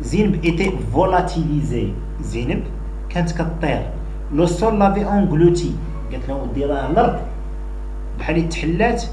Zineb était volatilisé. Zineb كانت كطير. Le sol l'avait englouti. قالت له ودي راه الارض بحال يتحلات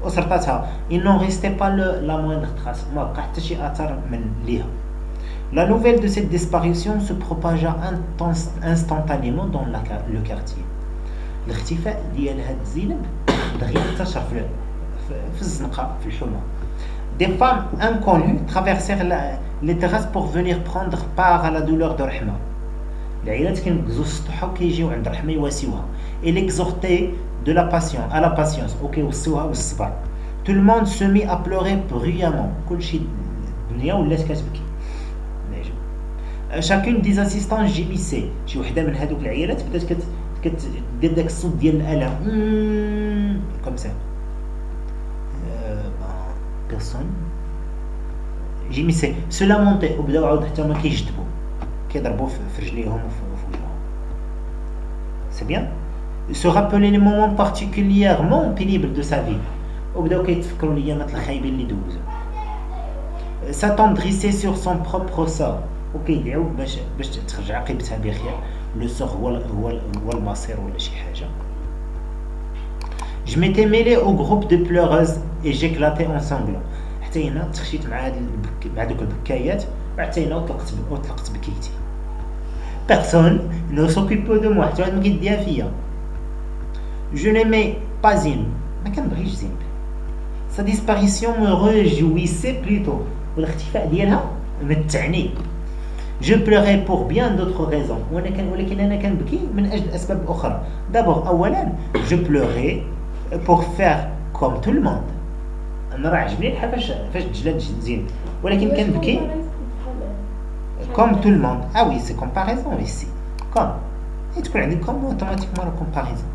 وسرطاتها. Il n'en restait pas la moindre trace. ما بقى حتى شي اثر من ليها. La nouvelle de cette disparition se propagea instantanément dans le quartier. الاختفاء ديال هاد زينب دغيا انتشر في الزنقه في الحومه. Des femmes inconnues traversèrent les terrasses pour venir prendre part à la douleur de Rahma. العائلات كينقزوا السطوحه وكيجيو عند رحمه يواسيوها. Elle exhortait à la patience. وكيوصيوها بالصبر. Tout le monde se mit à pleurer bruyamment. كلشي الدنيا ولات كتبكي. Chacune des assistants gémissait. شي وحده من هذوك العائلات بدات كدير داك الصوت ديال الالم comme ça. Personne gémissait. Cela montait وبداو عاود حتى هما كيجذبوا كيضربوا في رجليهم وفي وجههم. C'est bien. Se rappeler les moments particulièrement pénibles de sa vie. وبداو كيتفكروا الايامات الخايبين اللي دوزو. S'attendrissait sur son propre sort. وكيدعيو باش تخرج عاقبتها بخير. لو سور هو المصير ولا شي حاجه. Je m'étais mêlé au groupe de pleureuses et j'éclatais en sanglots. حتى هنا تخشيت مع دوك البكايات وحتى هنا وطلقت بكيتي. Personne ne s'occupait de moi. حتى واحد ما كيديها فيا. Je n'aimais pas Zineb. ما كنبغيش زينب. Sa disparition me réjouissait plutôt. والاختفاء ديالها متعني. Je pleurais pour bien d'autres raisons. ولكن أنا كنبكي من أجل أسباب أخرى. D'abord أولا je pleurais pour faire comme tout le monde. أنا راه عجبني الحال فاش تجلد زينب. ولكن كنبكي comme tout le monde. Ah oui, c'est comparaison ici. Comme. Et تكون عندك comme automatiquement la comparaison.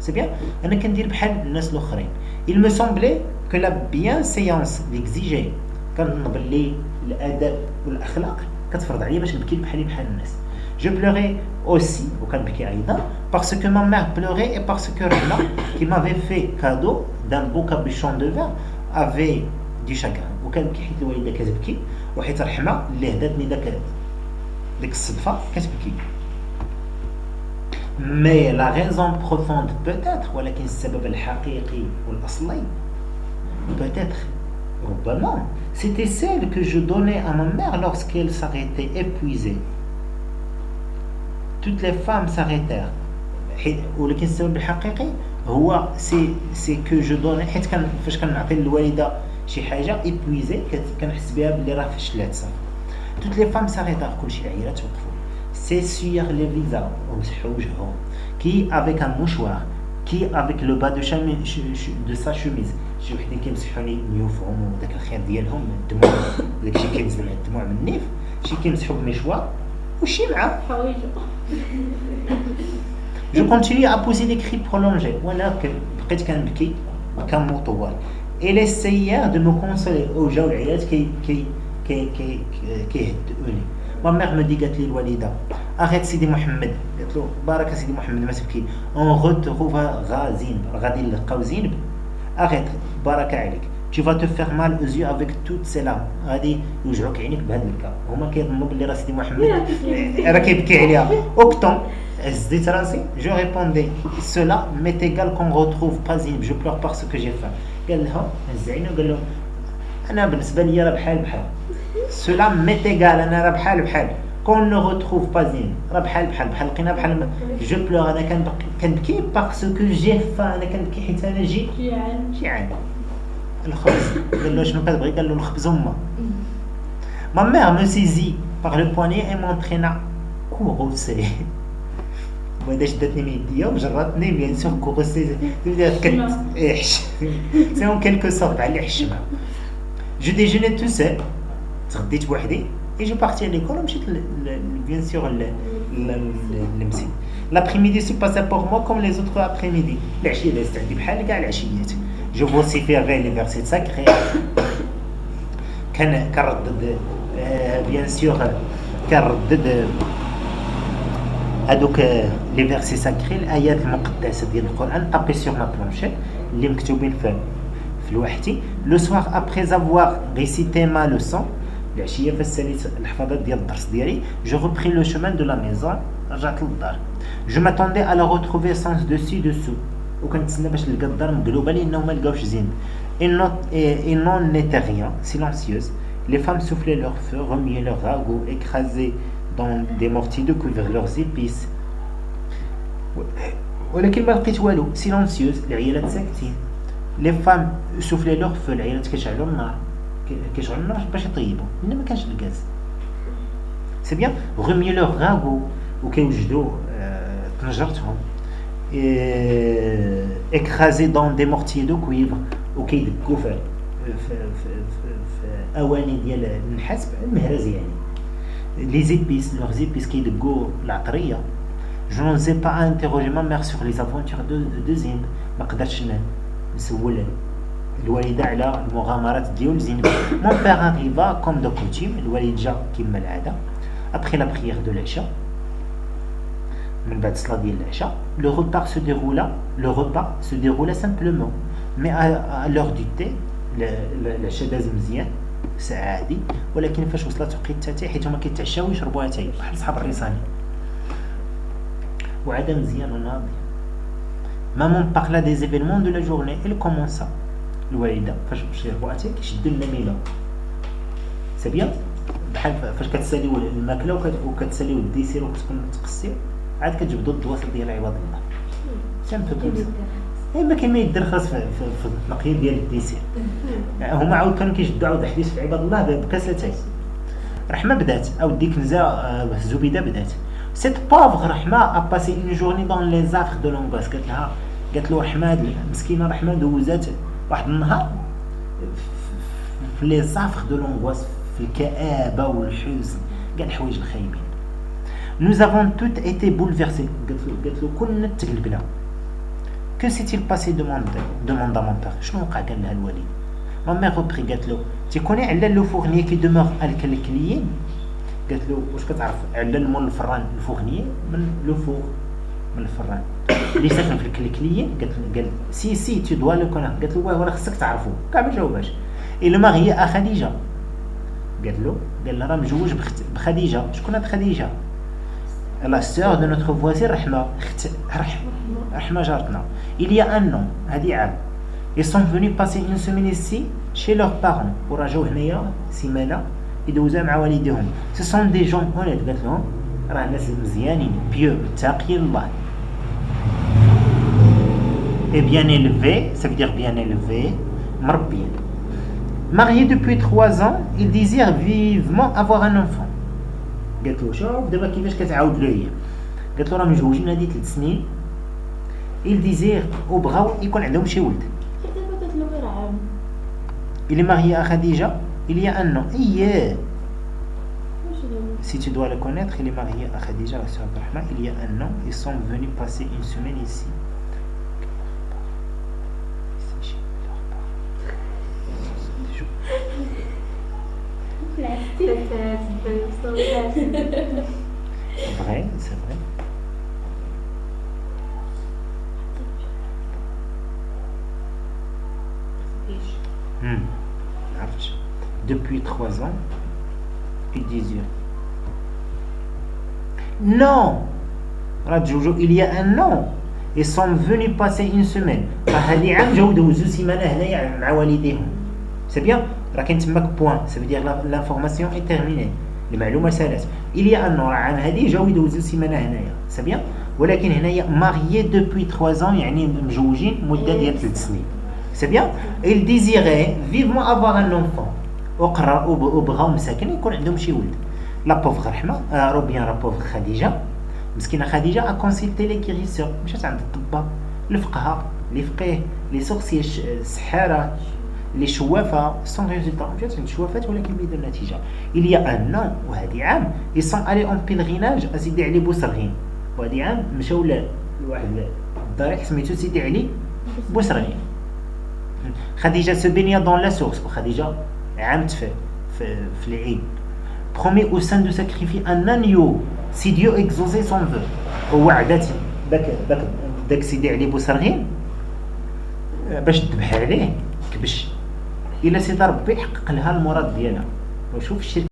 C'est bien. أنا كندير بحال الناس الآخرين. Il me semblait que la bienséance l'exigeait. كنظن باللي الأدب والأخلاق كتفرض عليا باش نبكي بحال الناس. Je pleurais aussi وكنبكي أيضا parce que ma mère pleurait et parce que Rina qui m'avait fait cadeau d'un beau capuchon de vin avait du chagrin. وكنبكي حيت الوالدة كتبكي وحيت رحمة اللي هداتني ديك الصدفة كتبكي. Mais la raison profonde peut-être ولكن السبب الحقيقي والأصلي peut-être ربما c'était celle que je donnais à ma mère lorsqu'elle s'arrêtait épuisée. Toutes les femmes s'arrêtèrent. ولكن السبب الحقيقي هو c'est que je donnais حيت فاش كنعطي للوالده شي حاجه épuisée كنحس بها بلي راه فشلات صافي. Toutes les femmes s'arrêtèrent. كلشي العائلات وقفوا. S'essuyer les visages ومسحوا وجههم. Qui avec un mouchoir, qui avec le bas de sa chemise. شي وحدين كيمسحوا لي نيوفهم وداك الخير ديالهم الدموع داكشي كينزل مع الدموع من النيف. شي كيمسحوا بمشوار وشي مع حوايجو. Je continue à pousser des cris prolongés. وانا بقيت كنبكي كم طوال. Elle essayait de me consoler. وجاو العيالات كيهدئوني. ما ميغ مو دي قالت لي الوالده arrête سيدي محمد. قالت له بارك سيدي محمد ما تبكي. on retrouvera زينب. غادي نلقاو زينب. arrête بارك عليك. tu vas te faire mal aux yeux avec toutes ces larmes. غادي يوجعوك عينيك بهذا البكا. هما كيظنوا بلي راه سيدي محمد راه كيبكي عليها. اوكتون هزيت راسي. je répondais cela m'est égal qu'on retrouve pas Zineb. je pleure parce que j'ai faim. قال لها هز عينه وقال لهم انا بالنسبه لي راه بحال cela m'est égal. انا راه بحال qu'on ne retrouve pas Zineb. راه بحال لقينا بحال je pleure. انا كنبكي parce que j'ai faim. انا كنبكي حيت انا جيعان. الخبز. قال له شنو كتبغي؟ قال له الخبز وما. ma mère me saisit par le poignet et m'entraîna courroucée. وإذا شدتني من يديا وجرتني بيان سور كوغسي بدات كتحش. سي اون كيلكو سورت على حشمها. جو ديجوني تو سول. تغديت بوحدي. et je partis à l'école ومشيت bien sûr للمسي. l'après-midi se passait pour moi comme les autres après-midi. العشيه دازت عندي بحال كاع العشيات. je vociférais les versets sacrés. كنردد bien sûr كنردد هادوك لي فيرسي ساكري الايات المقدسه ديال القران طابي سور ما بلانشيت اللي مكتوبين في لوحتي. لو سوار ابري افوار ريسيتي ما لوسون العشيه فاش ساليت الحفاظات ديال الدرس ديالي جو ريبري لو شومان دو لا ميزون رجعت للدار جو ماتوندي على روتروفي سانس دوسي دوسو وكنتسنى باش نلقى الدار مقلوبه لانه ما لقاوش زين et non n'était rien silencieuse les femmes soufflaient leur feu remuaient leurs ragots écrasaient dans des mortiers de cuivre leurs épices ولكن ما لقيت والو silencieuse العيالات ساكتين les femmes soufflaient leur feu العيالات كيشعلوا النار باش يطيبوا لان ما كانش الغاز سي بيان remuaient leurs ragots وكيوجدوا طنجرتهم écrasés dans des mortiers de cuivre وكيدقوا في اواني ديال النحاس المهرز يعني لي زيبيس لوغ زيبيس كيدقوا العطريه je n'osais pas interroger ma mère sur les aventures de زينب ما قدرتش نسول الوالده على المغامرات ديال زينب mon père arriva comme de coutume الوالد جا كما العاده après la prière de العشاء من بعد الصلاه ديال العشاء le repas se déroula simplement mais à l'heure du thé العشاء داز مزيان ساعه عادي ولكن فاش وصلت وقيت التاي حيت هما كيتعشاو ويشربوا اتاي بحال صحاب الريصاني وعاد مزيان وناضي maman parla des événements de la journée elle commença الوالده فاش يشربوا اتاي كيشدوا النميله سي بيان بحال فاش كتساليو الماكله وكتساليو الديسير وكتكون تقسيو عاد كتجبدوا الدواصل ديال عباد الله سامبل ما كاين ما يدير خاص في التنقيب ديال الديسير هما عاود كانوا كيجدوا عاود حديث في عباد الله بكاساتين رحمه بدات او ديك كنزه زبيده بدات سيت بافغ رحمه ا باسي اون جورني دون لي زافر دو لونغوس قالت له رحمه مسكينه رحمه دوزات واحد النهار في لي زافر دو لونغوس في الكآبه والحزن كاع الحوايج الخايبين nous avons toutes été bouleversées قالت له كلنا تقلقنا que s'est-il passé demanda mon père شنو وقع قال لها الوالد ما mère reprit قالت له تيكوني على لو فورنيي كي دومور الكليين قالت له واش كتعرف على المول الفران الفورنيي من لو فور من الفران اللي ساكن في الكليين قال سي تو دوا لو كونير قالت له واه راه خصك تعرفو كاع ما جاوباش il marié à خديجه قال لها راه مجوج بخديجه شكون هاد خديجه la sœur de notre voisine رحمة جارتنا il y a un an هادي عام ils sont venus passer une semaine ici chez leurs parents ورجعوا هنايا سيمانه يدوزوها مع والديهم ce sont des gens honnêtes قالت لهم راه ناس مزيانين بيو تاقي الله et bien élevé ça veut dire bien élevé مربيين mariés depuis 3 ans ils désirent vivement avoir un enfant قالت له شوف دابا كيفاش كتعاود له هي قالت له راه مجوجين هادي 3 سنين il désire وبغاو يكون عندهم شي ولد دابا قالت له غير عام il est marié à Khadija il y a un an si tu dois le connaître il est marié à Khadija la sœur de Rahma il y a un an ils sont venus passer une semaine ici vrai c'est vrai depuis 3 ans il désire non il y a un an ils sont venus passer une semaine هادي عام جاو دوزو سيمانه هنايا مع والديهم c'est bien راه كاين تماك بوين ça veut dire l'information est terminée المعلومه سالات il y a un an عام هادي جاو يدوزو سيمانه هنايا c'est bien ولكن هنايا marié depuis 3 ans يعني مجوجين مده ديال 3 سنين c'est bien il désirait vivement avoir un enfant وبغاو مساكن يكون عندهم شي ولد لا بوفغ رحمه روبيان لا بوفغ خديجه مسكينه خديجه كونسلتي لي كيريسور مشات عند الطباب الفقهاء لي فقيه لي سورسي السحاره لي شوافه سون ريزولطا مشات عند الشوافات ولكن بدون نتيجه il y a un an وهذه عام ils sont allés en pèlerinage سيدي علي بوسرغين وهذه عام مشاو لواحد الضريح سميتو سيدي علي بوسرغين خديجه se baignait dans la source وخديجه عامت في العيد promet au sein de sacrifier un agneau si Dieu exauçait son vœu ووعدت داك سيدي علي بوسرغين باش تذبح عليه كبش الا سيدي ربي يحقق لها المراد ديالها وشوف الشرك